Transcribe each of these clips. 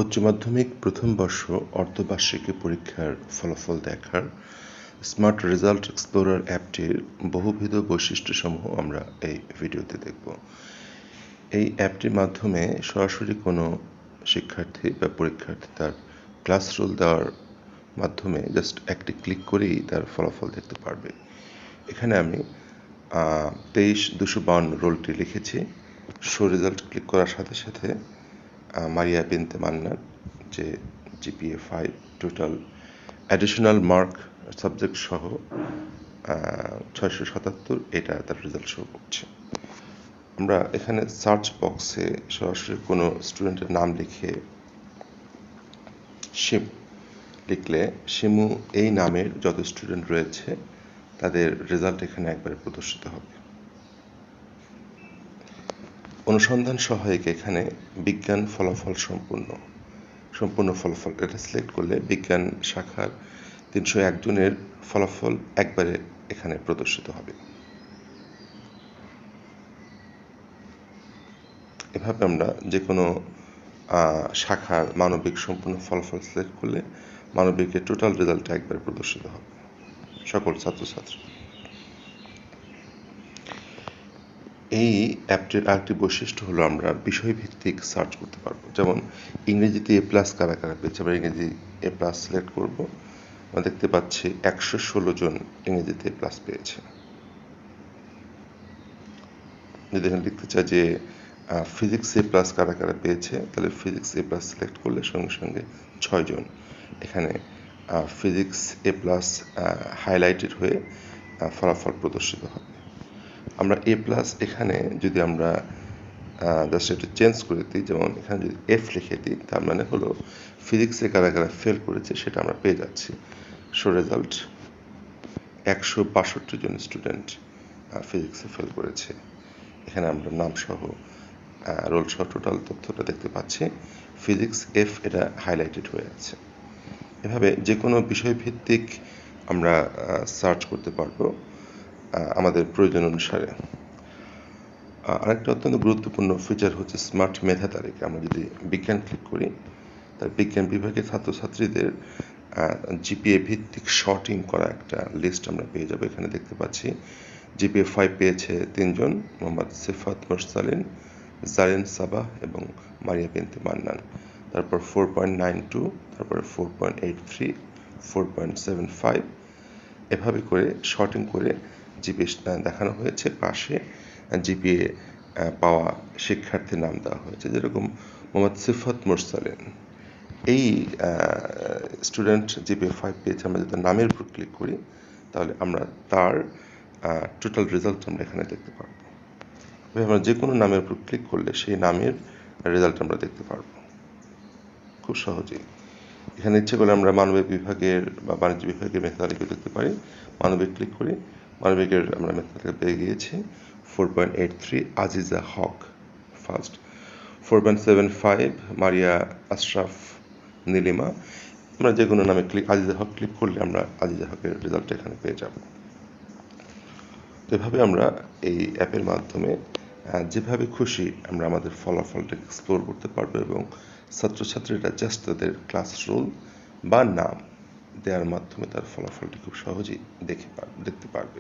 উচ্চ মাধ্যমিক প্রথম বর্ষ অর্ধবার্ষিকী পরীক্ষার ফলাফল দেখার স্মার্ট রেজাল্ট এক্সপ্লোরার অ্যাপটির বহুবিধ বৈশিষ্ট্যসমূহ আমরা এই ভিডিওতে দেখব। এই অ্যাপটির মাধ্যমে সরাসরি কোনো শিক্ষার্থী বা পরীক্ষার্থী তার ক্লাস রোল দেওয়ার মাধ্যমে জাস্ট একটি ক্লিক করেই তার ফলাফল দেখতে পারবে। এখানে আমি 23,252 রোলটি লিখেছি। শো রেজাল্ট ক্লিক করার সাথে সাথে মারিয়া বিনতে মান্নান, যে GPA 5, total additional mark subject সহ 677, এটা তার রেজাল্ট শো করছে। আমরা এখানে সার্চ বক্সে সরাসরি কোনো স্টুডেন্টের নাম লিখে শিমু লিখলে শিমু এই নামের যত স্টুডেন্ট রয়েছে তাদের রেজাল্ট এখানে একবারে প্রদর্শিত হবে। অনুসন্ধান সহায়িকা এখানে বিজ্ঞান ফলাফল সম্পূর্ণ ফলাফল এটা সিলেক্ট করলে বিজ্ঞান শাখার 301 জনের ফলাফল একবারে এখানে প্রদর্শিত হবে। এভাবে আমরা যে কোনো শাখার মানবিক সম্পূর্ণ ফলাফল সিলেক্ট করলে মানবিকের টোটাল রেজাল্ট একবারে প্রদর্শিত হবে সকল ছাত্রছাত্রী। এই অ্যাপটির আরেকটি বৈশিষ্ট্য হলো আমরা বিষয়ভিত্তিক সার্চ করতে পারবো। যেমন ইংরেজিতে A+ কারা কারা পেয়েছে, আমরা ইংরেজি A+ সিলেক্ট করব। আমরা দেখতে পাচ্ছি 116 জন ইংরেজিতে A+ পেয়েছে। যদি এখানে লিখতে চাই যে ফিজিক্স A+ কারা কারা পেয়েছে, তাহলে ফিজিক্স A+ সিলেক্ট করলে সঙ্গে সঙ্গে 6 জন এখানে ফিজিক্স A+ হাইলাইটেড হয়ে ফলাফল প্রদর্শিত হবে। আমরা A+ এখানে যদি আমরা জাস্ট একটু চেঞ্জ করে দিই, যেমন এখানে যদি F লিখে দিই, তার মানে হলো ফিজিক্সে কারা কারা ফেল করেছে সেটা আমরা পেয়ে যাচ্ছি। শো রেজাল্ট 162 জন স্টুডেন্ট ফিজিক্সে ফেল করেছে। এখানে আমরা নাম সহ রোল সহ টোটাল তথ্যটা দেখতে পাচ্ছি। ফিজিক্স F এটা হাইলাইটেড হয়ে আছে। এভাবে যে কোনো বিষয়ভিত্তিক আমরা সার্চ করতে পারবো আমাদের প্রয়োজন অনুসারে। আরেকটা অত্যন্ত গুরুত্বপূর্ণ ফিচার হচ্ছে স্মার্ট মেধা তালিকা। আমরা যদি বিজ্ঞান ক্লিক করি, তার বিজ্ঞান বিভাগের ছাত্রছাত্রীদের জিপিএ ভিত্তিক শর্টিং করা একটা লিস্ট আমরা পেয়ে যাবো। এখানে দেখতে পাচ্ছি জিপিএ 5 পেয়েছে 3 জন, মোহাম্মদ সিফাত মুরসালিন, জারিন সাবাহ এবং মারিয়া বিনতে মান্নান। তারপর 4.92, তারপরে 4.83, 4.75, এভাবে করে শর্টিং করে জিপিএ দেখানো হয়েছে। পাশে জিপিএ পাওয়া শিক্ষার্থীর নাম দেওয়া হয়েছে, যেরকম মোহাম্মদ সিফাত মুরসালিন, এই স্টুডেন্ট জিপিএ 5 পেয়েছে। আমরা যদি নামের উপর ক্লিক করি তাহলে আমরা তার টোটাল রেজাল্ট আমরা এখানে দেখতে পারবো। আমরা যে কোনো নামের উপর ক্লিক করলে সেই নামের রেজাল্ট আমরা দেখতে পারবো খুব সহজেই। এখানে ইচ্ছে করলে আমরা মানবিক বিভাগের বা বাণিজ্য বিভাগের মেধা তালিকা দেখতে পারি। মানবিক ক্লিক করি, মানবিকের আমরা মেধা তালিকা পেয়ে গিয়েছি। 4.83 আজিজা হক ফার্স্ট, 4.75 মারিয়া আশরাফ নীলিমা। আমরা যে কোনো নামে আজিজা হক ক্লিক করলে আমরা আজিজা হকের রেজাল্ট এখানে পেয়ে যাব। তো এভাবে আমরা এই অ্যাপের মাধ্যমে যেভাবে খুশি আমরা আমাদের ফলাফলটা এক্সপ্লোর করতে পারবো এবং ছাত্রছাত্রীরা জাস্ট তাদের ক্লাস রোল বা নাম দেওয়ার মাধ্যমে তার ফলাফলটি খুব সহজেই দেখতে পারবে।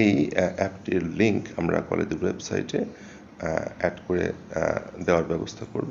এই অ্যাপটির লিঙ্ক আমরা কলেজের ওয়েবসাইটে অ্যাড করে দেওয়ার ব্যবস্থা করব।